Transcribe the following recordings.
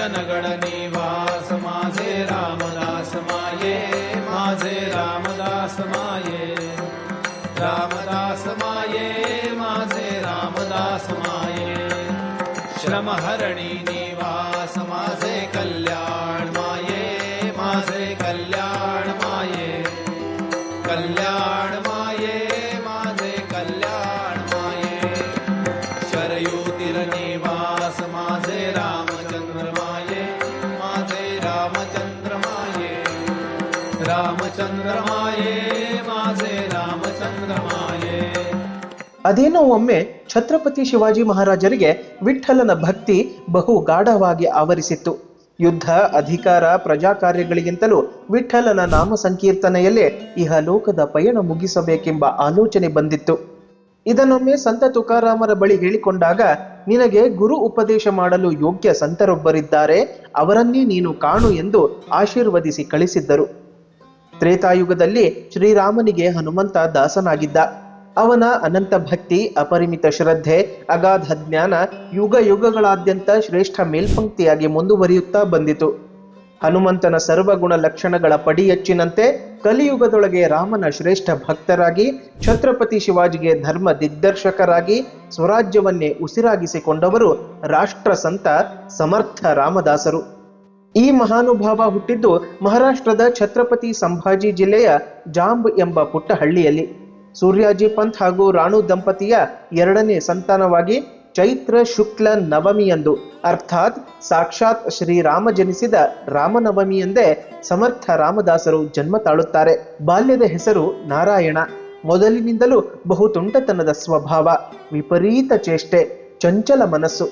जनगण निवास माझे रामदास माये, माझे रामदास माये, रामदास माये, माझे रामदास माये, श्रमहरणी निवास माझे कल्याण माये, माझे कल्याण माये, कल्याण माये, माझे कल्याण माये, शरयू तीर निवास माझे रामचंद्र माये, माझे रामचंद्र माये, रामचंद्र माये, माझे रामचंद्र माये. ಅದೇನೋ ಒಮ್ಮೆ ಛತ್ರಪತಿ ಶಿವಾಜಿ ಮಹಾರಾಜರಿಗೆ ವಿಠ್ಠಲನ ಭಕ್ತಿ ಬಹು ಗಾಢವಾಗಿ ಆವರಿಸಿತ್ತು. ಯುದ್ಧ, ಅಧಿಕಾರ, ಪ್ರಜಾ ಕಾರ್ಯಗಳಿಗಿಂತಲೂ ವಿಠ್ಠಲನ ನಾಮ ಸಂಕೀರ್ತನೆಯಲ್ಲೇ ಇಹಲೋಕದ ಪಯಣ ಮುಗಿಸಬೇಕೆಂಬ ಆಲೋಚನೆ ಬಂದಿತ್ತು. ಇದನ್ನೊಮ್ಮೆ ಸಂತ ತುಕಾರಾಮರ ಬಳಿ ಹೇಳಿಕೊಂಡಾಗ, ನಿನಗೆ ಗುರು ಉಪದೇಶ ಮಾಡಲು ಯೋಗ್ಯ ಸಂತರೊಬ್ಬರಿದ್ದಾರೆ, ಅವರನ್ನೇ ನೀನು ಕಾಣು ಎಂದು ಆಶೀರ್ವದಿಸಿ ಕಳಿಸಿದ್ದರು. ತ್ರೇತಾಯುಗದಲ್ಲಿ ಶ್ರೀರಾಮನಿಗೆ ಹನುಮಂತ ದಾಸನಾಗಿದ್ದ. ಅವನ ಅನಂತ ಭಕ್ತಿ, ಅಪರಿಮಿತ ಶ್ರದ್ಧೆ, ಅಗಾಧ ಜ್ಞಾನ ಯುಗ ಯುಗಗಳಾದ್ಯಂತ ಶ್ರೇಷ್ಠ ಮೇಲ್ಪಂಕ್ತಿಯಾಗಿ ಮುಂದುವರಿಯುತ್ತಾ ಬಂದಿತು. ಹನುಮಂತನ ಸರ್ವಗುಣ ಲಕ್ಷಣಗಳ ಪಡಿಯಚ್ಚಿನಂತೆ ಕಲಿಯುಗದೊಳಗೆ ರಾಮನ ಶ್ರೇಷ್ಠ ಭಕ್ತರಾಗಿ, ಛತ್ರಪತಿ ಶಿವಾಜಿಗೆ ಧರ್ಮ ದಿಗ್ದರ್ಶಕರಾಗಿ ಸ್ವರಾಜ್ಯವನ್ನೇ ಉಸಿರಾಗಿಸಿಕೊಂಡವರು ರಾಷ್ಟ್ರ ಸಂತ ಸಮರ್ಥ ರಾಮದಾಸರು. ಈ ಮಹಾನುಭಾವ ಹುಟ್ಟಿದ್ದು ಮಹಾರಾಷ್ಟ್ರದ ಛತ್ರಪತಿ ಸಂಭಾಜಿ ಜಿಲ್ಲೆಯ ಜಾಂಬ್ ಎಂಬ ಪುಟ್ಟ ಹಳ್ಳಿಯಲ್ಲಿ. ಸೂರ್ಯಾಜಿ ಪಂತ್ ಹಾಗೂ ರಾಣು ದಂಪತಿಯ ಎರಡನೇ ಸಂತಾನವಾಗಿ ಚೈತ್ರ ಶುಕ್ಲ ನವಮಿಯಂದು, ಅರ್ಥಾತ್ ಸಾಕ್ಷಾತ್ ಶ್ರೀರಾಮ ಜನಿಸಿದ ರಾಮನವಮಿಯಂದೇ ಸಮರ್ಥ ರಾಮದಾಸರು ಜನ್ಮ ತಾಳುತ್ತಾರೆ. ಬಾಲ್ಯದ ಹೆಸರು ನಾರಾಯಣ. ಮೊದಲಿನಿಂದಲೂ ಬಹು ತುಂಟತನದ ಸ್ವಭಾವ, ವಿಪರೀತ ಚೇಷ್ಟೆ, ಚಂಚಲ ಮನಸ್ಸು.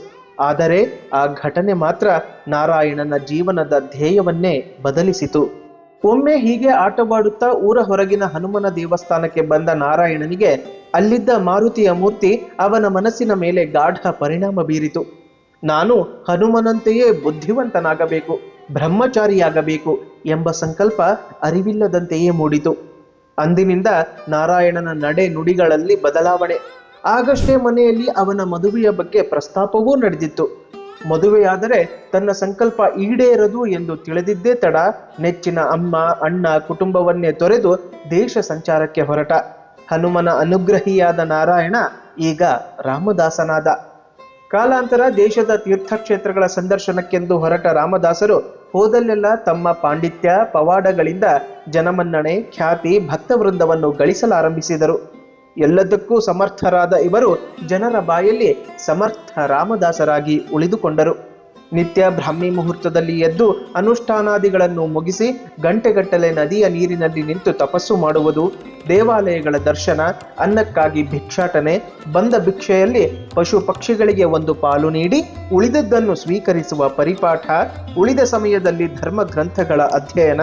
ಆದರೆ ಆ ಘಟನೆ ಮಾತ್ರ ನಾರಾಯಣನ ಜೀವನದ ಧ್ಯೇಯವನ್ನೇ ಬದಲಿಸಿತು. ಒಮ್ಮೆ ಹೀಗೆ ಆಟವಾಡುತ್ತಾ ಊರ ಹೊರಗಿನ ಹನುಮನ ದೇವಸ್ಥಾನಕ್ಕೆ ಬಂದ ನಾರಾಯಣನಿಗೆ ಅಲ್ಲಿದ್ದ ಮಾರುತಿಯ ಮೂರ್ತಿ ಅವನ ಮನಸ್ಸಿನ ಮೇಲೆ ಗಾಢ ಪರಿಣಾಮ ಬೀರಿತು. ನಾನು ಹನುಮನಂತೆಯೇ ಬುದ್ಧಿವಂತನಾಗಬೇಕು, ಬ್ರಹ್ಮಚಾರಿಯಾಗಬೇಕು ಎಂಬ ಸಂಕಲ್ಪ ಅರಿವಿಲ್ಲದಂತೆಯೇ ಮೂಡಿತು. ಅಂದಿನಿಂದ ನಾರಾಯಣನ ನಡೆ ನುಡಿಗಳಲ್ಲಿ ಬದಲಾವಣೆ. ಆಗಷ್ಟೇ ಮನೆಯಲ್ಲಿ ಅವನ ಮದುವೆಯ ಬಗ್ಗೆ ಪ್ರಸ್ತಾಪವೂ ನಡೆದಿತ್ತು. ಮದುವೆಯಾದರೆ ತನ್ನ ಸಂಕಲ್ಪ ಈಡೇರದು ಎಂದು ತಿಳಿದಿದ್ದೇ ತಡ ನೆಚ್ಚಿನ ಅಮ್ಮ, ಅಣ್ಣ, ಕುಟುಂಬವನ್ನೇ ತೊರೆದು ದೇಶ ಸಂಚಾರಕ್ಕೆ ಹೊರಟ. ಹನುಮನ ಅನುಗ್ರಹಿಯಾದ ನಾರಾಯಣ ಈಗ ರಾಮದಾಸನಾದ. ಕಾಲಾಂತರ ದೇಶದ ತೀರ್ಥಕ್ಷೇತ್ರಗಳ ಸಂದರ್ಶನಕ್ಕೆಂದು ಹೊರಟ ರಾಮದಾಸರು ಹೋದಲ್ಲೆಲ್ಲ ತಮ್ಮ ಪಾಂಡಿತ್ಯ, ಪವಾಡಗಳಿಂದ ಜನಮನ್ನಣೆ, ಖ್ಯಾತಿ, ಭಕ್ತವೃಂದವನ್ನು ಗಳಿಸಲಾರಂಭಿಸಿದರು. ಎಲ್ಲದಕ್ಕೂ ಸಮರ್ಥರಾದ ಇವರು ಜನರ ಬಾಯಲ್ಲಿ ಸಮರ್ಥ ರಾಮದಾಸರಾಗಿ ಉಳಿದುಕೊಂಡರು. ನಿತ್ಯ ಬ್ರಾಹ್ಮಿ ಮುಹೂರ್ತದಲ್ಲಿ ಎದ್ದು ಅನುಷ್ಠಾನಾದಿಗಳನ್ನು ಮುಗಿಸಿ ಗಂಟೆಗಟ್ಟಲೆ ನದಿಯ ನೀರಿನಲ್ಲಿ ನಿಂತು ತಪಸ್ಸು ಮಾಡುವುದು, ದೇವಾಲಯಗಳ ದರ್ಶನ, ಅನ್ನಕ್ಕಾಗಿ ಭಿಕ್ಷಾಟನೆ, ಬಂದ ಭಿಕ್ಷೆಯಲ್ಲಿ ಪಶು ಪಕ್ಷಿಗಳಿಗೆ ಒಂದು ಪಾಲು ನೀಡಿ ಉಳಿದದ್ದನ್ನು ಸ್ವೀಕರಿಸುವ ಪರಿಪಾಠ, ಉಳಿದ ಸಮಯದಲ್ಲಿ ಧರ್ಮ ಗ್ರಂಥಗಳ ಅಧ್ಯಯನ,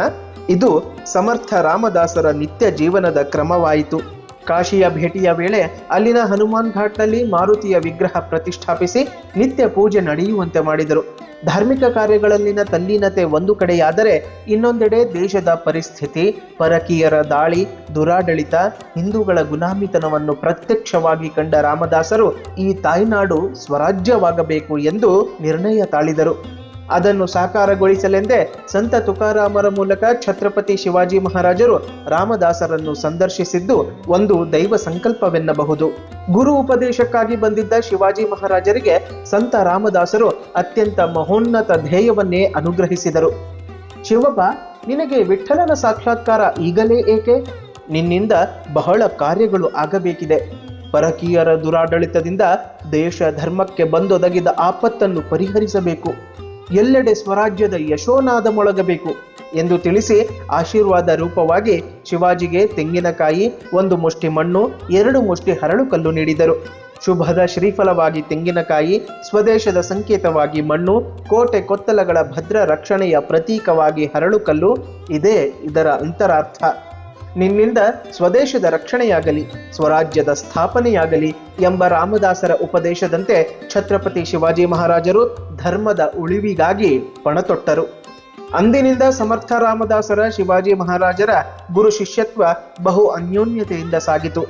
ಇದು ಸಮರ್ಥ ರಾಮದಾಸರ ನಿತ್ಯ ಜೀವನದ ಕ್ರಮವಾಯಿತು. ಕಾಶಿಯ ಭೇಟಿಯ ವೇಳೆ ಅಲ್ಲಿನ ಹನುಮಾನ್ ಘಾಟ್ನಲ್ಲಿ ಮಾರುತಿಯ ವಿಗ್ರಹ ಪ್ರತಿಷ್ಠಾಪಿಸಿ ನಿತ್ಯ ಪೂಜೆ ನಡೆಯುವಂತೆ ಮಾಡಿದರು. ಧಾರ್ಮಿಕ ಕಾರ್ಯಗಳಲ್ಲಿನ ತಲ್ಲೀನತೆ ಒಂದು ಕಡೆಯಾದರೆ, ಇನ್ನೊಂದೆಡೆ ದೇಶದ ಪರಿಸ್ಥಿತಿ, ಪರಕೀಯರ ದಾಳಿ, ದುರಾಡಳಿತ, ಹಿಂದೂಗಳ ಗುಲಾಮಿತನವನ್ನು ಪ್ರತ್ಯಕ್ಷವಾಗಿ ಕಂಡ ರಾಮದಾಸರು ಈ ತಾಯ್ನಾಡು ಸ್ವರಾಜ್ಯವಾಗಬೇಕು ಎಂದು ನಿರ್ಣಯ ತಾಳಿದರು. ಅದನ್ನು ಸಾಕಾರಗೊಳಿಸಲೆಂದೇ ಸಂತ ತುಕಾರಾಮರ ಮೂಲಕ ಛತ್ರಪತಿ ಶಿವಾಜಿ ಮಹಾರಾಜರು ರಾಮದಾಸರನ್ನು ಸಂದರ್ಶಿಸಿದ್ದು ಒಂದು ದೈವ ಸಂಕಲ್ಪವೆನ್ನಬಹುದು. ಗುರು ಉಪದೇಶಕ್ಕಾಗಿ ಬಂದಿದ್ದ ಶಿವಾಜಿ ಮಹಾರಾಜರಿಗೆ ಸಂತ ರಾಮದಾಸರು ಅತ್ಯಂತ ಮಹೋನ್ನತ ಧ್ಯೇಯವನ್ನೇ ಅನುಗ್ರಹಿಸಿದರು. ಶಿವಪ್ಪ, ನಿನಗೆ ವಿಠ್ಠಲನ ಸಾಕ್ಷಾತ್ಕಾರ ಈಗಲೇ ಏಕೆ? ನಿನ್ನಿಂದ ಬಹಳ ಕಾರ್ಯಗಳು ಆಗಬೇಕಿದೆ. ಪರಕೀಯರ ದುರಾಡಳಿತದಿಂದ ದೇಶ ಧರ್ಮಕ್ಕೆ ಬಂದೊದಗಿದ ಆಪತ್ತನ್ನು ಪರಿಹರಿಸಬೇಕು. ಎಲ್ಲೆಡೆ ಸ್ವರಾಜ್ಯದ ಯಶೋನಾದ ಮೊಳಗಬೇಕು ಎಂದು ತಿಳಿಸಿ ಆಶೀರ್ವಾದ ರೂಪವಾಗಿ ಶಿವಾಜಿಗೆ ತೆಂಗಿನಕಾಯಿ, 1 ಮುಷ್ಟಿ ಮಣ್ಣು, 2 ಮುಷ್ಟಿ ಹರಳು ಕಲ್ಲು ನೀಡಿದರು. ಶುಭದ ಶ್ರೀಫಲವಾಗಿ ತೆಂಗಿನಕಾಯಿ, ಸ್ವದೇಶದ ಸಂಕೇತವಾಗಿ ಮಣ್ಣು, ಕೋಟೆ ಕೊತ್ತಲಗಳ ಭದ್ರ ರಕ್ಷಣೆಯ ಪ್ರತೀಕವಾಗಿ ಹರಳು ಕಲ್ಲು, ಇದೇ ಇದರ ಅಂತರಾರ್ಥ. ನಿನ್ನಿಂದ ಸ್ವದೇಶದ ರಕ್ಷಣೆಯಾಗಲಿ, ಸ್ವರಾಜ್ಯದ ಸ್ಥಾಪನೆಯಾಗಲಿ ಎಂಬ ರಾಮದಾಸರ ಉಪದೇಶದಂತೆ ಛತ್ರಪತಿ ಶಿವಾಜಿ ಮಹಾರಾಜರು ಧರ್ಮದ ಉಳಿವಿಗಾಗಿ ಪಣತೊಟ್ಟರು. ಅಂದಿನಿಂದ ಸಮರ್ಥ ರಾಮದಾಸರ ಶಿವಾಜಿ ಮಹಾರಾಜರ ಗುರು ಶಿಷ್ಯತ್ವ ಬಹು ಅನ್ಯೋನ್ಯತೆಯಿಂದ ಸಾಗಿತು.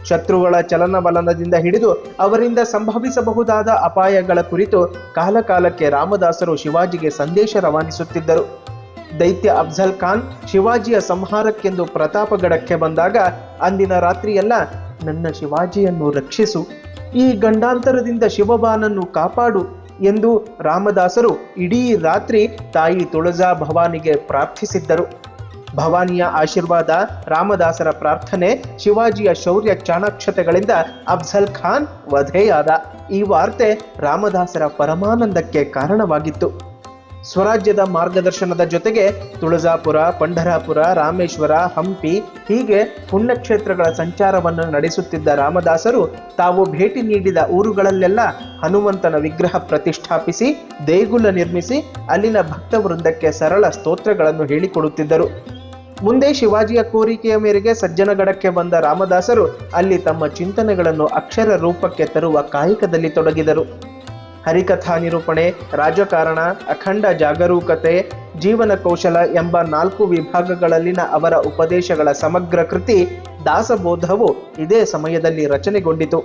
ಶತ್ರುಗಳ ಚಲನವಲನದಿಂದ ಹಿಡಿದು ಅವರಿಂದ ಸಂಭವಿಸಬಹುದಾದ ಅಪಾಯಗಳ ಕುರಿತು ಕಾಲಕಾಲಕ್ಕೆ ರಾಮದಾಸರು ಶಿವಾಜಿಗೆ ಸಂದೇಶ ರವಾನಿಸುತ್ತಿದ್ದರು. ದೈತ್ಯ ಅಫ್ಜಲ್ ಖಾನ್ ಶಿವಾಜಿಯ ಸಂಹಾರಕ್ಕೆಂದು ಪ್ರತಾಪಗಢಕ್ಕೆ ಬಂದಾಗ ಅಂದಿನ ರಾತ್ರಿಯೆಲ್ಲ ನನ್ನ ಶಿವಾಜಿಯನ್ನು ರಕ್ಷಿಸು, ಈ ಗಂಡಾಂತರದಿಂದ ಶಿವಬಾನನ್ನು ಕಾಪಾಡು ಎಂದು ರಾಮದಾಸರು ಇಡೀ ರಾತ್ರಿ ತಾಯಿ ತುಳಜಾ ಭವಾನಿಗೆ ಪ್ರಾರ್ಥಿಸಿದ್ದರು. ಭವಾನಿಯ ಆಶೀರ್ವಾದ, ರಾಮದಾಸರ ಪ್ರಾರ್ಥನೆ, ಶಿವಾಜಿಯ ಶೌರ್ಯ ಚಾಣಾಕ್ಷತೆಗಳಿಂದ ಅಫ್ಜಲ್ ಖಾನ್ ವಧೆಯಾದ. ಈ ವಾರ್ತೆ ರಾಮದಾಸರ ಪರಮಾನಂದಕ್ಕೆ ಕಾರಣವಾಗಿತ್ತು. ಸ್ವರಾಜ್ಯದ ಮಾರ್ಗದರ್ಶನದ ಜೊತೆಗೆ ತುಳಜಾಪುರ, ಪಂಢರಾಪುರ, ರಾಮೇಶ್ವರ, ಹಂಪಿ ಹೀಗೆ ಪುಣ್ಯಕ್ಷೇತ್ರಗಳ ಸಂಚಾರವನ್ನು ನಡೆಸುತ್ತಿದ್ದ ರಾಮದಾಸರು ತಾವು ಭೇಟಿ ನೀಡಿದ ಊರುಗಳಲ್ಲೆಲ್ಲ ಹನುಮಂತನ ವಿಗ್ರಹ ಪ್ರತಿಷ್ಠಾಪಿಸಿ ದೇಗುಲ ನಿರ್ಮಿಸಿ ಅಲ್ಲಿನ ಭಕ್ತವೃಂದಕ್ಕೆ ಸರಳ ಸ್ತೋತ್ರಗಳನ್ನು ಹೇಳಿಕೊಡುತ್ತಿದ್ದರು. ಮುಂದೆ ಶಿವಾಜಿಯ ಕೋರಿಕೆಯ ಮೇರೆಗೆ ಸಜ್ಜನಗಢಕ್ಕೆ ಬಂದ ರಾಮದಾಸರು ಅಲ್ಲಿ ತಮ್ಮ ಚಿಂತನೆಗಳನ್ನು ಅಕ್ಷರ ರೂಪಕ್ಕೆ ತರುವ ಕಾಯಕದಲ್ಲಿ ತೊಡಗಿದರು. ಹರಿಕಥಾ ನಿರೂಪಣೆ, ರಾಜಕಾರಣ, ಅಖಂಡ ಜಾಗರೂಕತೆ, ಜೀವನ ಕೌಶಲ ಎಂಬ 4 ವಿಭಾಗಗಳಲ್ಲಿನ ಅವರ ಉಪದೇಶಗಳ ಸಮಗ್ರ ಕೃತಿ ದಾಸಬೋಧವು ಇದೇ ಸಮಯದಲ್ಲಿ ರಚನೆಗೊಂಡಿತು.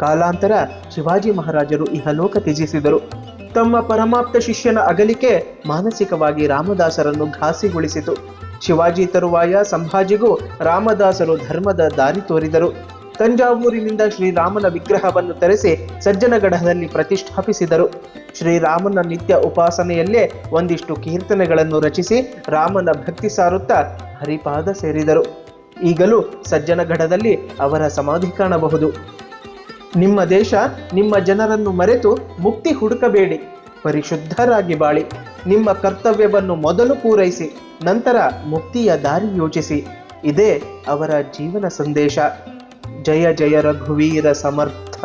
ಕಾಲಾಂತರ ಶಿವಾಜಿ ಮಹಾರಾಜರು ಇಹಲೋಕ ತ್ಯಜಿಸಿದರು. ತಮ್ಮ ಪರಮಾಪ್ತ ಶಿಷ್ಯನ ಅಗಲಿಕೆ ಮಾನಸಿಕವಾಗಿ ರಾಮದಾಸರನ್ನು ಘಾಸಿಗೊಳಿಸಿತು. ಶಿವಾಜಿ ತರುವಾಯ ಸಂಭಾಜಿಗೂ ರಾಮದಾಸರು ಧರ್ಮದ ದಾರಿ ತೋರಿದರು. ತಂಜಾವೂರಿನಿಂದ ಶ್ರೀರಾಮನ ವಿಗ್ರಹವನ್ನು ತರಿಸಿ ಸಜ್ಜನಗಢದಲ್ಲಿ ಪ್ರತಿಷ್ಠಾಪಿಸಿದರು. ಶ್ರೀರಾಮನ ನಿತ್ಯ ಉಪಾಸನೆಯಲ್ಲೇ ಒಂದಿಷ್ಟು ಕೀರ್ತನೆಗಳನ್ನು ರಚಿಸಿ ರಾಮನ ಭಕ್ತಿ ಸಾರುತ್ತಾ ಹರಿಪಾದ ಸೇರಿದರು. ಈಗಲೂ ಸಜ್ಜನಗಢದಲ್ಲಿ ಅವರ ಸಮಾಧಿ ಕಾಣಬಹುದು. ನಿಮ್ಮ ದೇಶ, ನಿಮ್ಮ ಜನರನ್ನು ಮರೆತು ಮುಕ್ತಿ ಹುಡುಕಬೇಡಿ, ಪರಿಶುದ್ಧರಾಗಿ ಬಾಳಿ. ನಿಮ್ಮ ಕರ್ತವ್ಯವನ್ನು ಮೊದಲು ಪೂರೈಸಿ, ನಂತರ ಮುಕ್ತಿಯ ದಾರಿ ಯೋಚಿಸಿ. ಇದೇ ಅವರ ಜೀವನ ಸಂದೇಶ. ಜಯ ಜಯ ರಘುವೀರ ಸಮರ್ಥ.